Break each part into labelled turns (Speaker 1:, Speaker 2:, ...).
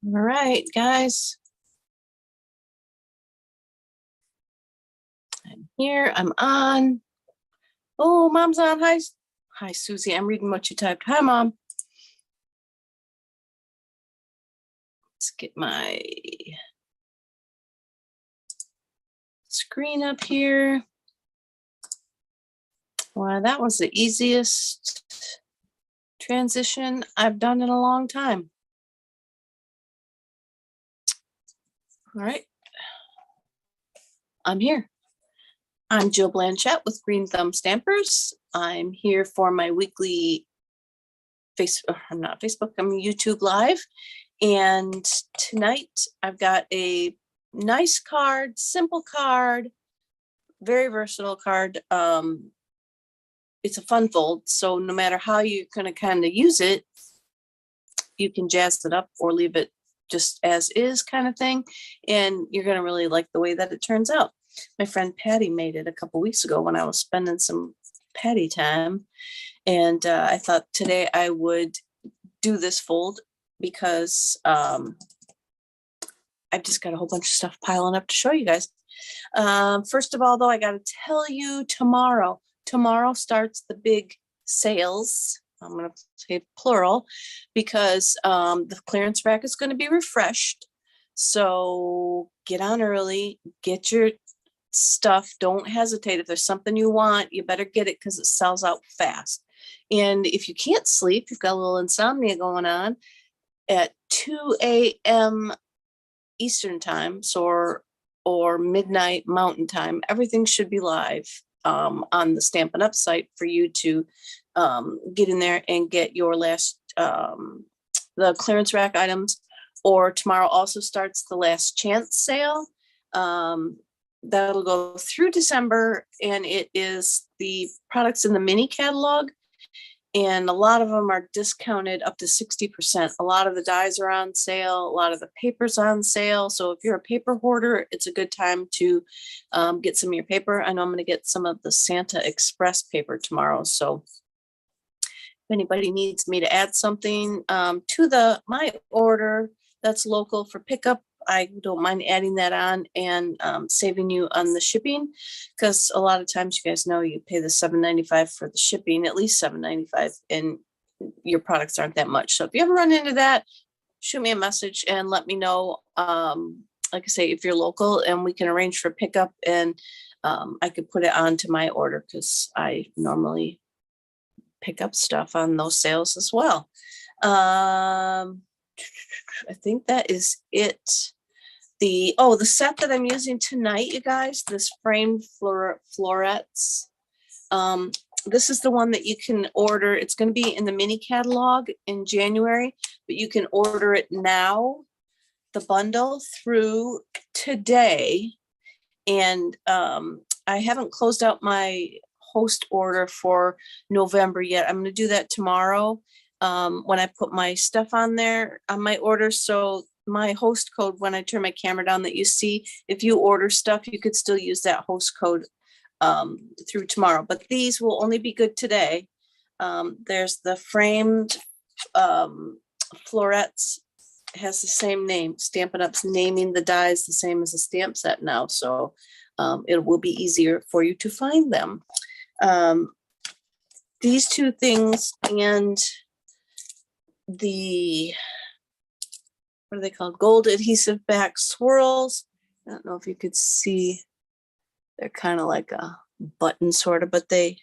Speaker 1: All right, guys. I'm here. I'm on. Oh, Mom's on. Hi, Susie. I'm reading what you typed. Hi, Mom. Let's get my screen up here. Wow, that was the easiest transition I've done in a long time. All right. I'm here. I'm Jill Blanchette with Green Thumb Stampers. I'm here for my weekly I'm YouTube Live. And tonight I've got a nice card, simple card, very versatile card. It's a fun fold, so no matter how you're going to kind of use it, you can jazz it up or leave it just as is kind of thing, and you're going to really like the way that it turns out. My friend Patty made it a couple weeks ago when I was spending some Patty time, and I thought today I would do this fold because I've just got a whole bunch of stuff piling up to show you guys. First of all, though, I got to tell you tomorrow starts the big sales. I'm going to say plural because the clearance rack is going to be refreshed. So get on early, get your stuff. Don't hesitate. If there's something you want, you better get it because it sells out fast. And if you can't sleep, you've got a little insomnia going on, at 2 a.m. Eastern time, or midnight Mountain time, everything should be live on the Stampin' Up site for you to get in there and get your last the clearance rack items. Or tomorrow also starts the last chance sale. That'll go through December, and it is the products in the mini catalog. And a lot of them are discounted up to 60%. A lot of the dies are on sale. A lot of the paper's on sale. So if you're a paper hoarder, it's a good time to get some of your paper. I know I'm going to get some of the Santa Express paper tomorrow. So if anybody needs me to add something to my order that's local for pickup, I don't mind adding that on and saving you on the shipping, because a lot of times you guys know you pay the $7.95 for the shipping, at least $7.95, and your products aren't that much. So if you ever run into that, shoot me a message and let me know. Like I say, if you're local, and we can arrange for pickup, and I could put it onto my order because I normally pick up stuff on those sales as well. I think that is it. The set that I'm using tonight, you guys, this framed florets. This is the one that you can order. It's going to be in the mini catalog in January, but you can order it now, the bundle, through today. And I haven't closed out my host order for November yet. I'm going to do that tomorrow when I put my stuff on there on my order. So my host code, when I turn my camera down, that you see, if you order stuff, you could still use that host code through tomorrow, but these will only be good today. There's the framed florets, has the same name. Stampin' Up's naming the dies the same as the stamp set now, so it will be easier for you to find them. These two things and the, what are they called? Gold adhesive back swirls. I don't know if you could see. They're kind of like a button sort of, but they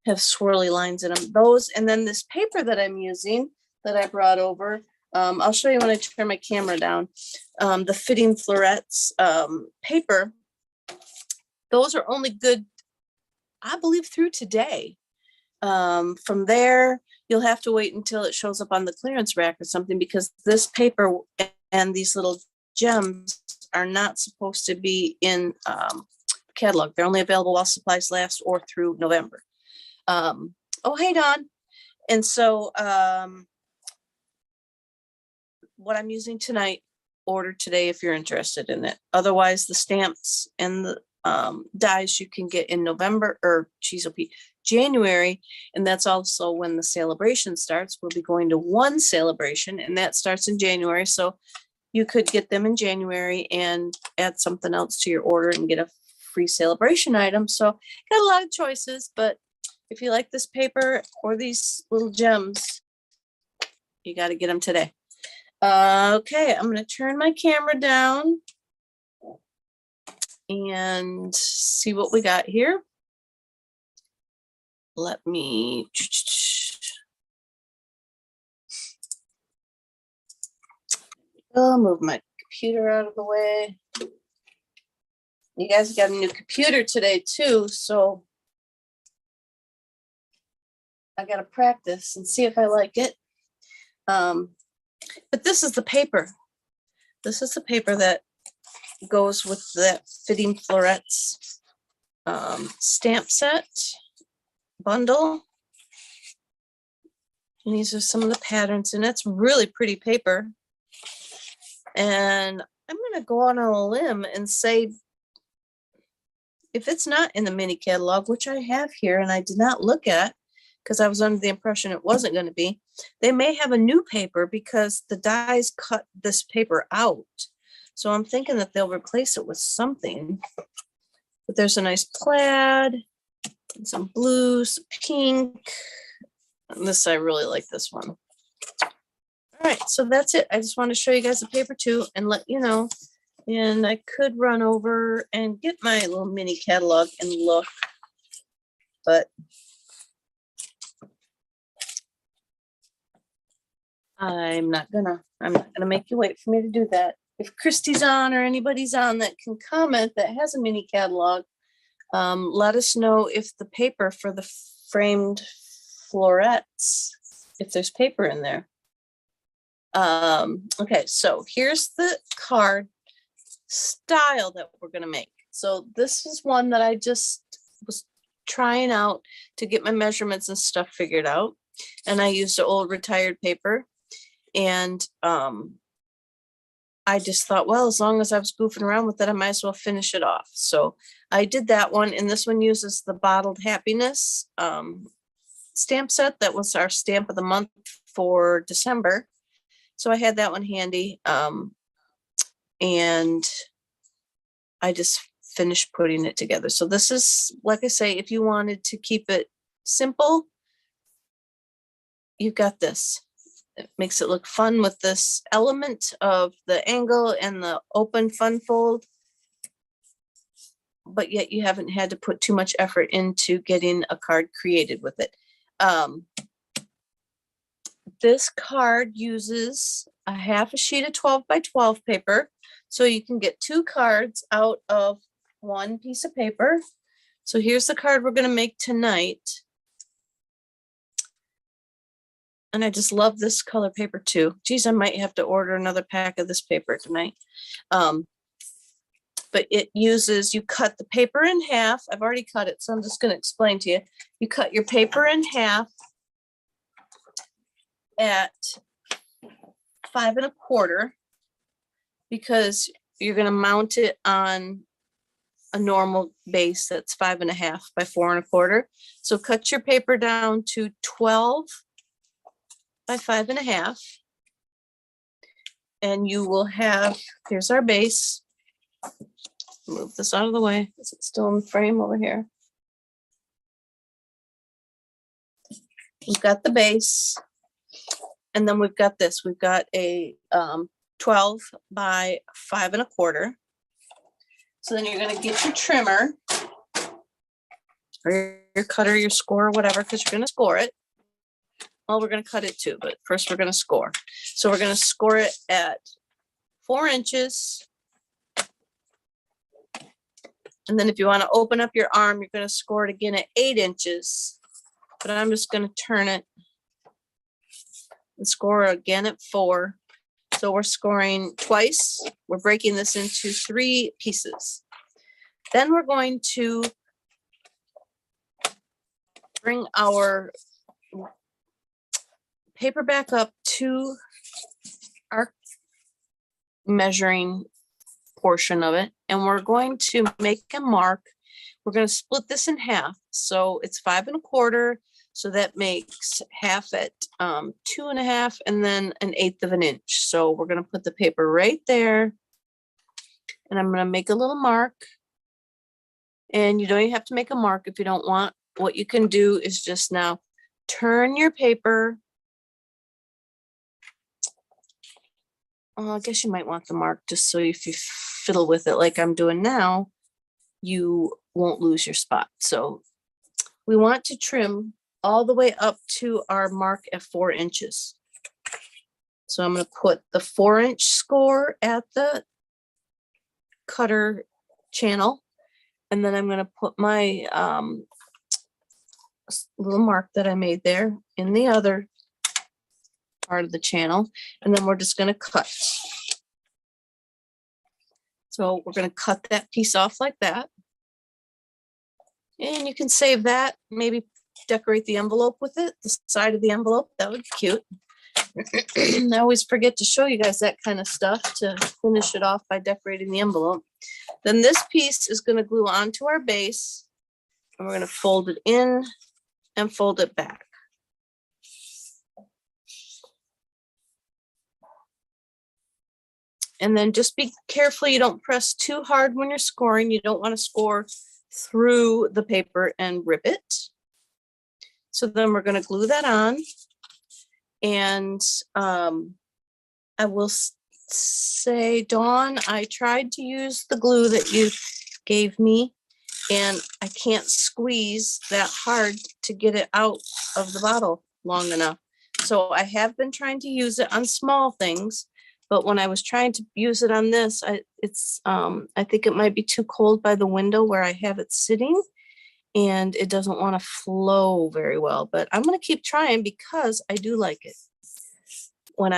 Speaker 1: have swirly lines in them. Those, and then this paper that I'm using that I brought over. I'll show you when I turn my camera down. The fitting florets paper. Those are only good, I believe, through today. From there, you'll have to wait until it shows up on the clearance rack or something, because this paper and these little gems are not supposed to be in catalog. They're only available while supplies last or through November. Oh, hey, Don. And so what I'm using tonight, order today if you're interested in it. Otherwise, the stamps and the dies you can get in November, or January, and that's also when the celebration starts. We'll be going to one celebration, and that starts in January. So you could get them in January and add something else to your order and get a free celebration item. So got a lot of choices, but if you like this paper or these little gems, you got to get them today. Okay, I'm going to turn my camera down and see what we got here. Let me move my computer out of the way. You guys got a new computer today too, so I got to practice and see if I like it. But this is the paper. This is the paper that goes with that Fitting Florets stamp set bundle. And these are some of the patterns, and it's really pretty paper. And I'm going to go out on a limb and say, if it's not in the mini catalog, which I have here and I did not look at because I was under the impression it wasn't going to be, they may have a new paper because the dies cut this paper out. So I'm thinking that they'll replace it with something. But there's a nice plaid, and some blue, some pink. And this, I really like this one. All right, so that's it. I just want to show you guys the paper too and let you know. And I could run over and get my little mini catalog and look, but I'm not gonna make you wait for me to do that. If Christy's on or anybody's on that can comment that has a mini catalog, let us know if the paper for the framed florets, if there's paper in there. Okay, so here's the card style that we're going to make. So this is one that I just was trying out to get my measurements and stuff figured out. And I used an old retired paper. And I just thought, well, as long as I was goofing around with it, I might as well finish it off. So I did that one. And this one uses the Bottled Happiness stamp set. That was our stamp of the month for December. So I had that one handy. And I just finished putting it together. So this is, like I say, if you wanted to keep it simple, you've got this. It makes it look fun with this element of the angle and the open fun fold, but yet you haven't had to put too much effort into getting a card created with it. This card uses a half a sheet of 12 by 12 paper. So you can get 2 cards out of one piece of paper. So here's the card we're going to make tonight. And I just love this color paper too. Geez, I might have to order another pack of this paper tonight. But it uses, you cut the paper in half. I've already cut it, so I'm just going to explain to you. You cut your paper in half at 5 1/4 because you're going to mount it on a normal base that's 5 1/2 by 4 1/4. So cut your paper down to 12 by 5 1/2, and you will have, here's our base. Move this out of the way. Is it still in the frame over here? We've got the base, and then we've got this. We've got a 12 by 5 1/4. So then you're going to get your trimmer or your cutter, your score, or whatever, because you're going to score it. Well, we're going to cut it too, but first we're going to score. So we're going to score it at 4 inches. And then if you want to open up your arm, you're going to score it again at 8 inches. But I'm just going to turn it and score again at 4. So we're scoring twice. We're breaking this into 3 pieces. Then we're going to bring our paper back up to our measuring portion of it, and we're going to make a mark We're going to split this in half. So it's 5 1/4. So that makes half at 2 1/2 and then 1/8 of an inch. So we're going to put the paper right there. And I'm going to make a little mark. And you don't even have to make a mark if you don't want. What you can do is just now turn your paper. I guess you might want the mark just so if you fiddle with it like I'm doing now, you won't lose your spot. So we want to trim all the way up to our mark at 4 inches. So I'm going to put the 4-inch score at the cutter channel. And then I'm going to put my little mark that I made there in the other part of the channel. And then we're just going to cut. So we're going to cut that piece off like that. And you can save that, maybe decorate the envelope with it, the side of the envelope. That would be cute. I always forget to show you guys that kind of stuff to finish it off by decorating the envelope. Then this piece is going to glue onto our base, and we're going to fold it in and fold it back. And then just be careful you don't press too hard when you're scoring. You don't want to score through the paper and rip it. So then we're going to glue that on. And I will say, Dawn, I tried to use the glue that you gave me, and I can't squeeze that hard to get it out of the bottle long enough. So I have been trying to use it on small things, but when I was trying to use it on this, I think it might be too cold by the window where I have it sitting, and it doesn't want to flow very well. But I'm going to keep trying because I do like it. When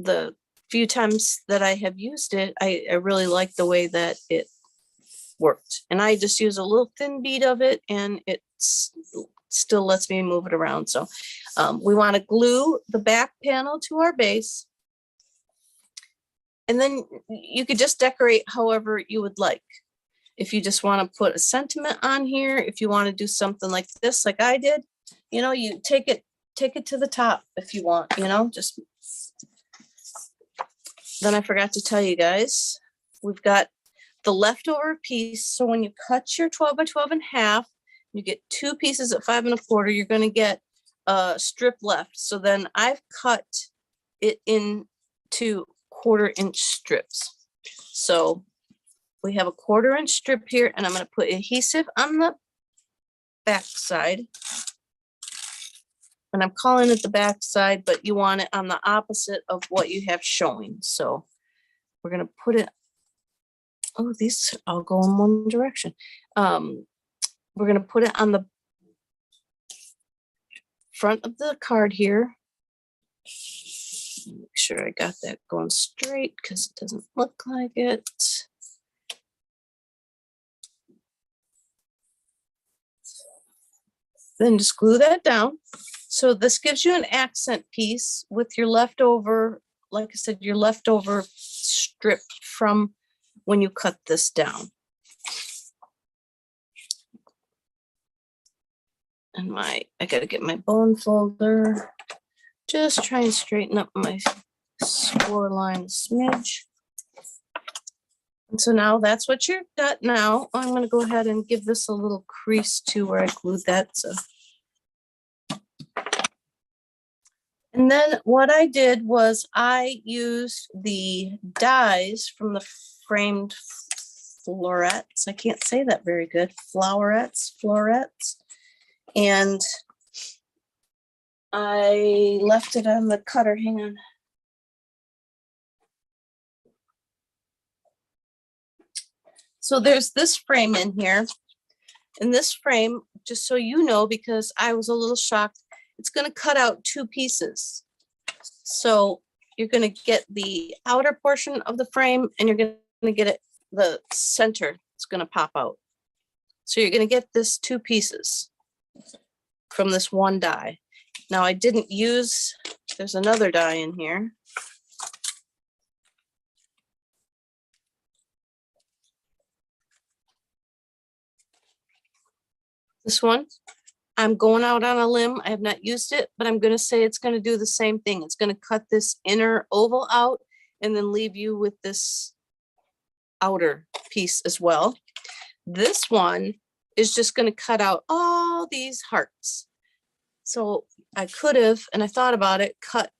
Speaker 1: the few times that I have used it, I really like the way that it worked. And I just use a little thin bead of it, and it still lets me move it around. So we want to glue the back panel to our base. And then you could just decorate however you would like. If you just want to put a sentiment on here, if you want to do something like this, like I did, you know, you take it to the top if you want, you know, just. Then I forgot to tell you guys, we've got the leftover piece. So when you cut your 12 by 12 in half, you get 2 pieces at 5 1/4, you're going to get a strip left. So then I've cut it into 1/4 inch strips. So we have a 1/4 inch strip here, and I'm going to put adhesive on the back side. And I'm calling it the back side, but you want it on the opposite of what you have showing. So we're going to put it, oh, these all go in one direction. We're going to put it on the front of the card here. Make sure I got that going straight because it doesn't look like it. Then just glue that down. So this gives you an accent piece with your leftover, like I said, your leftover strip from when you cut this down. And I got to get my bone folder. Just try and straighten up my score line a smidge. And so now that's what you've got now. I'm going to go ahead and give this a little crease too where I glued that. So. And then what I did was I used the dies from the framed florets. I can't say that very good. Florets. And I left it on the cutter. Hang on. So there's this frame in here. And this frame, just so you know, because I was a little shocked, it's going to cut out 2 pieces. So you're going to get the outer portion of the frame, and you're going to get it, the center. It's going to pop out. So you're going to get this 2 pieces from this one die. Now I didn't use, there's another die in here. This one, I'm going out on a limb. I have not used it, but I'm going to say it's going to do the same thing. It's going to cut this inner oval out and then leave you with this outer piece as well. This one is just going to cut out all these hearts. So I could have, and I thought about it, cut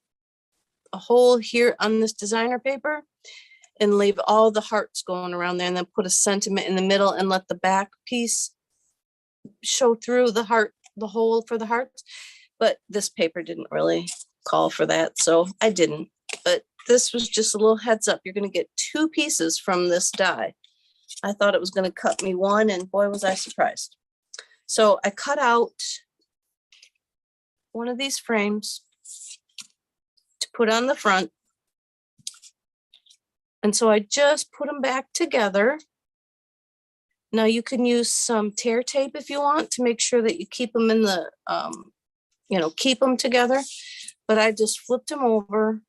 Speaker 1: a hole here on this designer paper and leave all the hearts going around there and then put a sentiment in the middle and let the back piece show through the heart, the hole for the hearts. But this paper didn't really call for that, so I didn't. But this was just a little heads up. You're going to get 2 pieces from this die. I thought it was going to cut me one, and boy, was I surprised. So I cut out one of these frames to put on the front. And so I just put them back together. Now you can use some tear tape if you want to make sure that you keep them in the, keep them together. But I just flipped them over,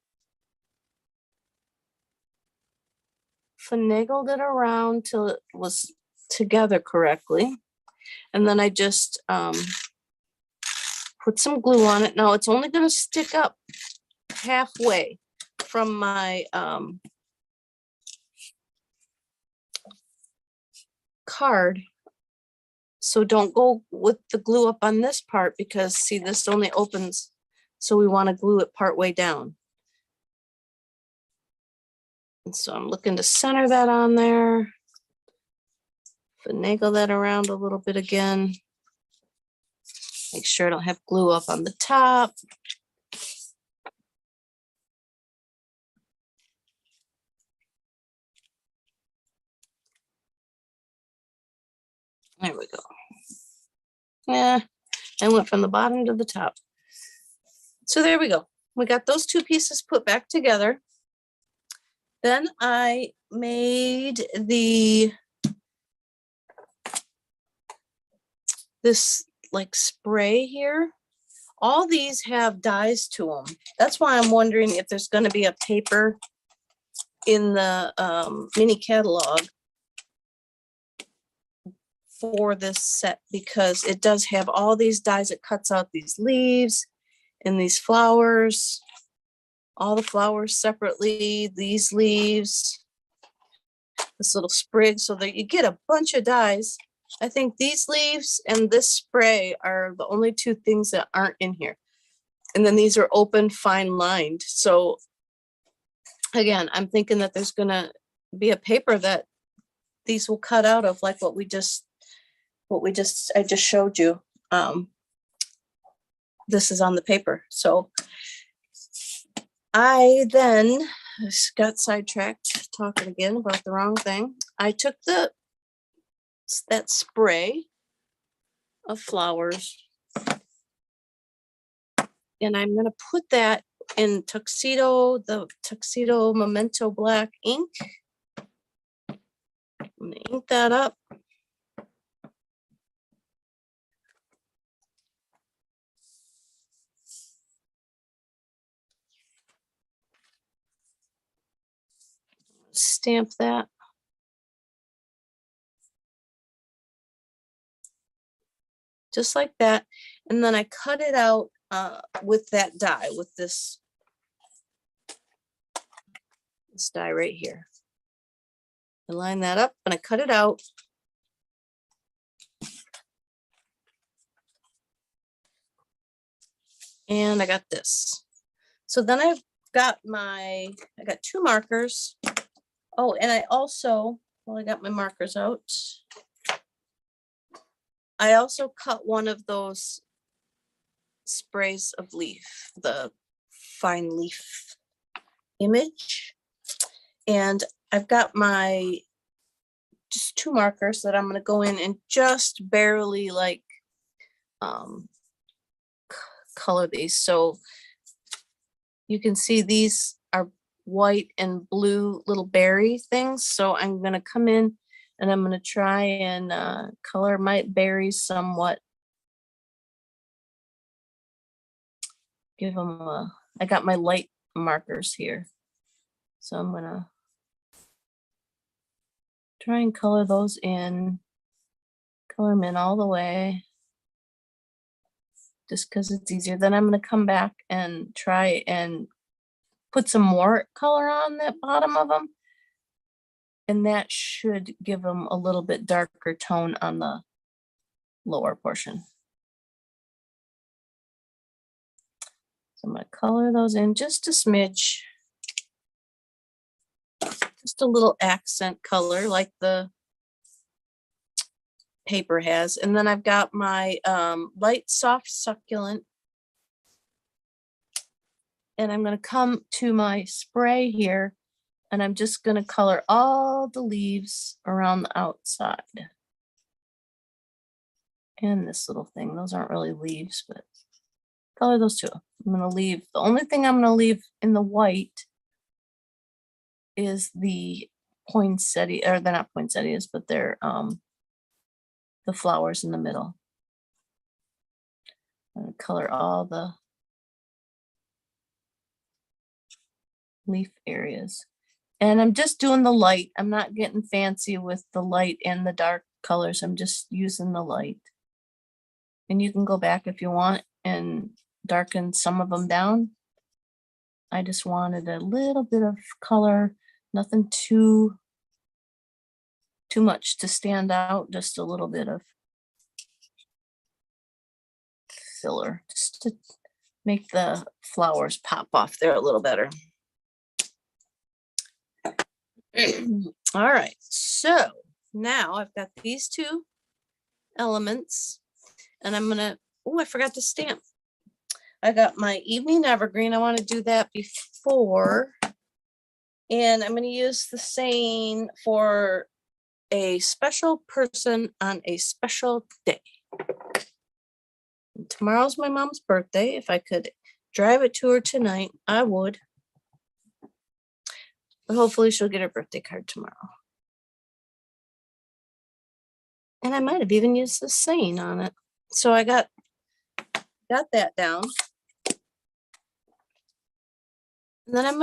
Speaker 1: finagled it around till it was together correctly. And then I just put some glue on it. Now it's only going to stick up halfway from my card. So don't go with the glue up on this part because see, this only opens. So we want to glue it part way down. And so I'm looking to center that on there. Finagle that around a little bit again. Make sure I don't have glue up on the top. There we go. Yeah, I went from the bottom to the top. So there we go. We got those 2 pieces put back together. Then I made this like spray here. All these have dies to them. That's why I'm wondering if there's going to be a paper in the mini catalog for this set, because it does have all these dies. It cuts out these leaves and these flowers, all the flowers separately, these leaves, this little sprig, so that you get a bunch of dies. I think these leaves and this spray are the only 2 things that aren't in here. And then these are open, fine lined. So again, I'm thinking that there's going to be a paper that these will cut out of, like I just showed you. This is on the paper. So I then got sidetracked talking again about the wrong thing. I took that spray of flowers and I'm going to put that in the Tuxedo Memento Black ink. I'm going to ink that up. Stamp that. Just like that. And then I cut it out with that die, with this die right here. I line that up and I cut it out. And I got this. So then I got 2 markers. Oh, and I also, I got my markers out. I also cut one of those sprays of leaf, the fine leaf image. And I've got just 2 markers that I'm going to go in and just barely like color these. So you can see these are white and blue little berry things. So I'm going to come in and I'm going to try and color my berries somewhat. Give them I got my light markers here. So I'm going to try and color those in, color them in all the way. just because it's easier. Then I'm going to come back and try and put some more color on that bottom of them. And that should give them a little bit darker tone on the lower portion. So I'm going to color those in just a smidge. Just a little accent color like the paper has. And then I've got my light soft succulent. And I'm going to come to my spray here, and I'm just going to color all the leaves around the outside. And this little thing, those aren't really leaves, but color those two. I'm going to leave, the only thing I'm going to leave in the white is the poinsettia, or they're not poinsettias, but they're the flowers in the middle. I'm going to color all the leaf areas. And I'm just doing the light. I'm not getting fancy with the light and the dark colors. I'm just using the light. And you can go back if you want and darken some of them down. I just wanted a little bit of color, nothing too much to stand out, just a little bit of filler, just to make the flowers pop off there a little better. All right, so now I've got these two elements, and I'm gonna, oh, I forgot to stamp. I got my evening evergreen. I want to do that before, and I'm going to use the saying for a special person on a special day. And tomorrow's my mom's birthday. If I could drive it to her tonight, I would. But hopefully she'll get her birthday card tomorrow. And I might have even used the saying on it. So I got that down. And then I'm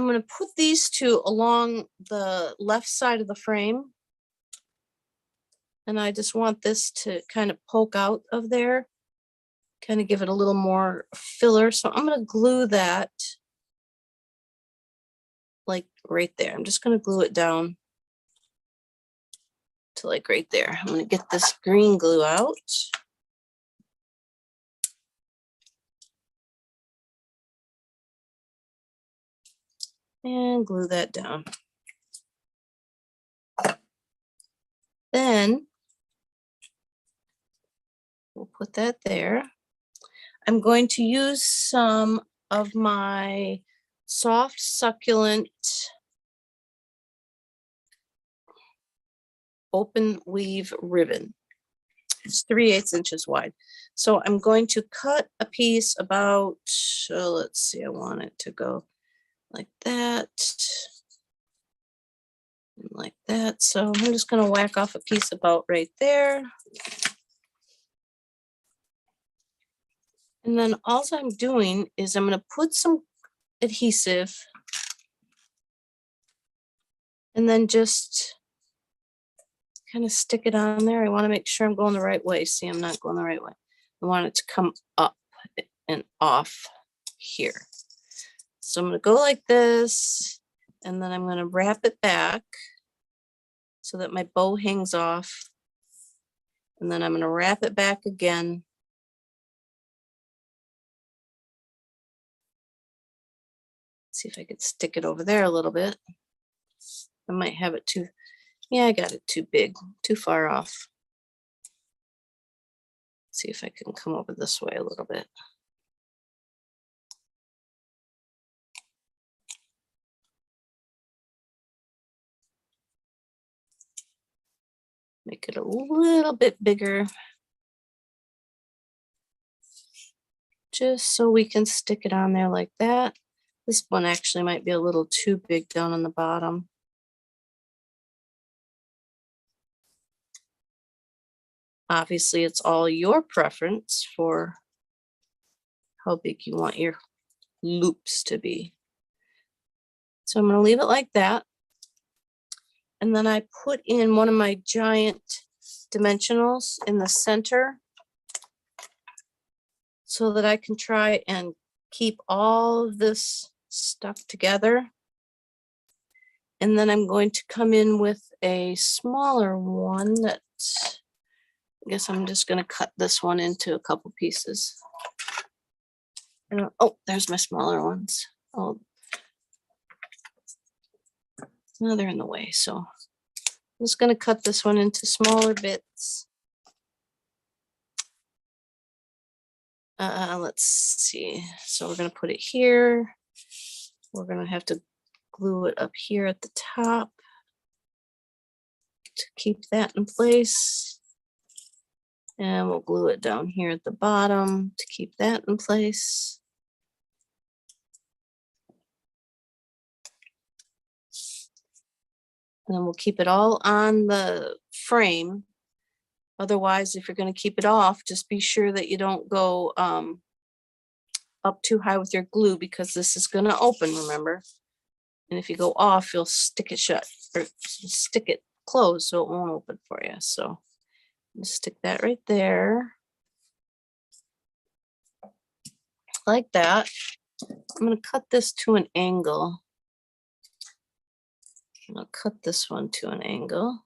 Speaker 1: gonna put these two along the left side of the frame. And I just want this to kind of poke out of there, kind of give it a little more filler. So I'm gonna glue that like right there. I'm just gonna glue it down to like right there. I'm gonna get this green glue out. And glue that down. Then we'll put that there. I'm going to use some of my soft succulent open weave ribbon. It's 3/8 inches wide. So I'm going to cut a piece about, let's see, I want it to go like that. And like that. So I'm just going to whack off a piece about right there. And then all I'm doing is I'm going to put some adhesive and then just kind of stick it on there. I want to make sure I'm going the right way. See, I'm not going the right way. I want it to come up and off here. So I'm going to go like this, and then I'm going to wrap it back so that my bow hangs off. And then I'm going to wrap it back again. See if I could stick it over there a little bit. I might have it too, yeah, I got it too big, too far off. See if I can come over this way a little bit. Make it a little bit bigger. Just so we can stick it on there like that. This one actually might be a little too big down on the bottom. Obviously, it's all your preference for how big you want your loops to be. So I'm going to leave it like that. And then I put in one of my giant dimensionals in the center. so that I can try and keep all of this stuck together. And then I'm going to come in with a smaller one that, I guess I'm just going to cut this one into a couple pieces. Oh, there's my smaller ones. Oh, no, they're in the way. So I'm just going to cut this one into smaller bits. Let's see. So we're going to put it here. We're going to have to glue it up here at the top to keep that in place. And we'll glue it down here at the bottom to keep that in place. And then we'll keep it all on the frame. Otherwise, if you're going to keep it off, just be sure that you don't go up too high with your glue, because this is going to open, remember? And if you go off, you'll stick it shut or stick it closed so it won't open for you. So just stick that right there. Like that. I'm going to cut this to an angle. I'll cut this one to an angle.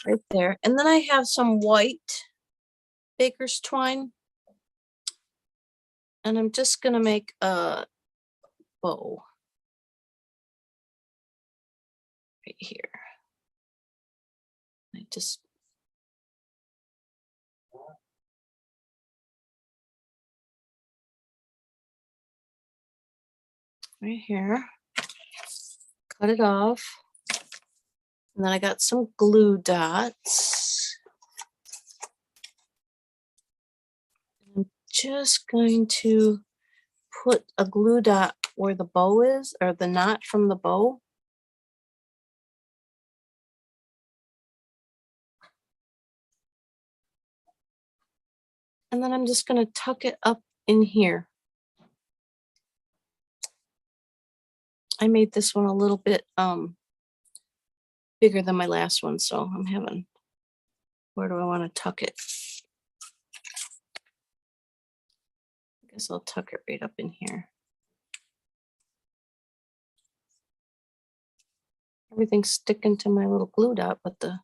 Speaker 1: Right there. And then I have some white baker's twine. And I'm just going to make a bow right here. I just right here, cut it off. And then I got some glue dots. I'm just going to put a glue dot where the bow is, or the knot from the bow. And then I'm just going to tuck it up in here. I made this one a little bit bigger than my last one, so I'm having, where do I want to tuck it? I guess I'll tuck it right up in here. Everything's sticking to my little glue dot, but there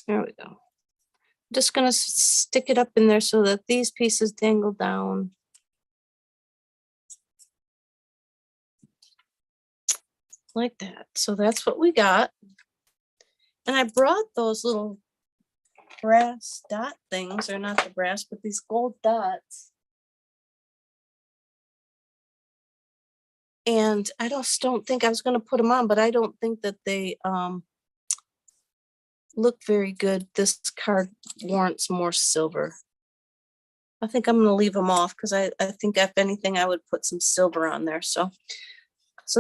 Speaker 1: we go. I'm just going to stick it up in there so that these pieces dangle down. Like that. So that's what we got. And I brought those little brass dot things, or not the brass, but these gold dots. And I just don't think I was going to put them on, but I don't think that they look very good. This card warrants more silver. I think I'm going to leave them off, because I think if anything, I would put some silver on there. So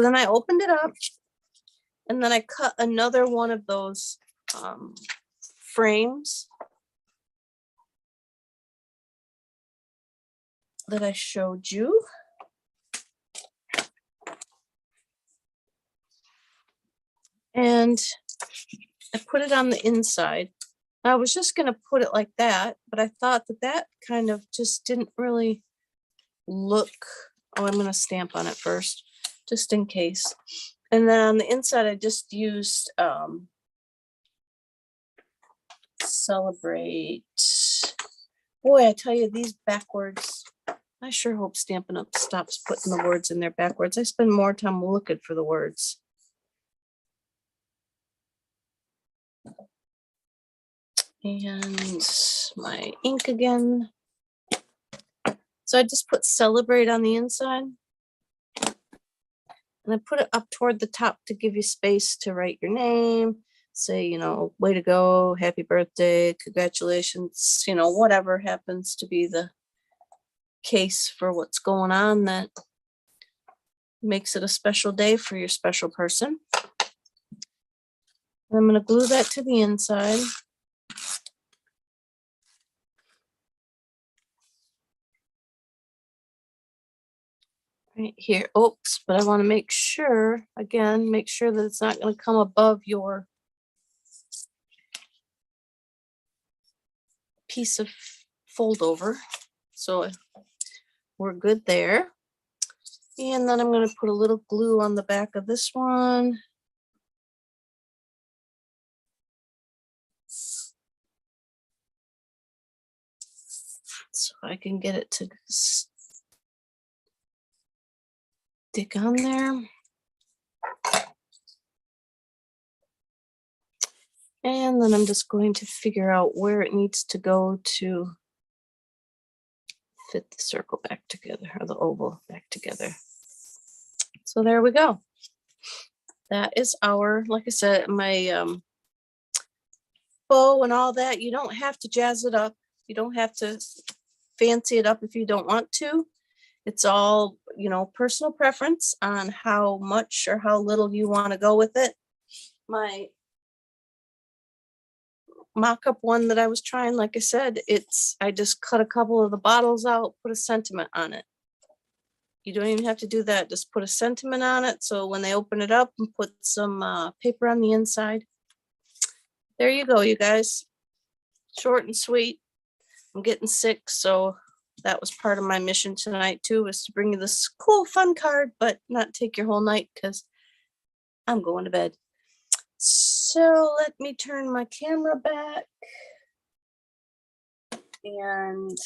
Speaker 1: then I opened it up, and then I cut another one of those frames that I showed you. And I put it on the inside. I was just going to put it like that, but I thought that kind of just didn't really look. Oh, I'm going to stamp on it first, just in case. And then on the inside, I just used Celebrate. Boy, I tell you, these backwards. I sure hope Stampin' Up stops putting the words in there backwards. I spend more time looking for the words. And my ink again. So I just put Celebrate on the inside. And I put it up toward the top to give you space to write your name. Say, you know, way to go, happy birthday, congratulations, you know, whatever happens to be the case for what's going on that makes it a special day for your special person. And I'm going to glue that to the inside. Right here. Oops, but I want to make sure, again, make sure that it's not going to come above your piece of fold over. So we're good there. And then I'm going to put a little glue on the back of this one. So I can get it to stick on there. And then I'm just going to figure out where it needs to go to fit the circle back together, or the oval back together. So there we go. That is our, like I said, my bow and all that. You don't have to jazz it up. You don't have to fancy it up if you don't want to. It's all, you know, personal preference on how much or how little you want to go with it. My mock-up one that I was trying, like I said, I just cut a couple of the bottles out, put a sentiment on it. You don't even have to do that. Just put a sentiment on it. So when they open it up and put some paper on the inside. There you go, you guys. Short and sweet. I'm getting sick, so that was part of my mission tonight too, was to bring you this cool, fun card, but not take your whole night because I'm going to bed. So let me turn my camera back and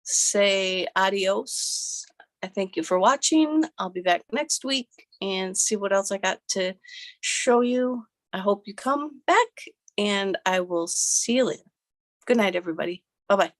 Speaker 1: say adios. I thank you for watching. I'll be back next week and see what else I got to show you. I hope you come back and I will see you later. Good night, everybody. Bye-bye.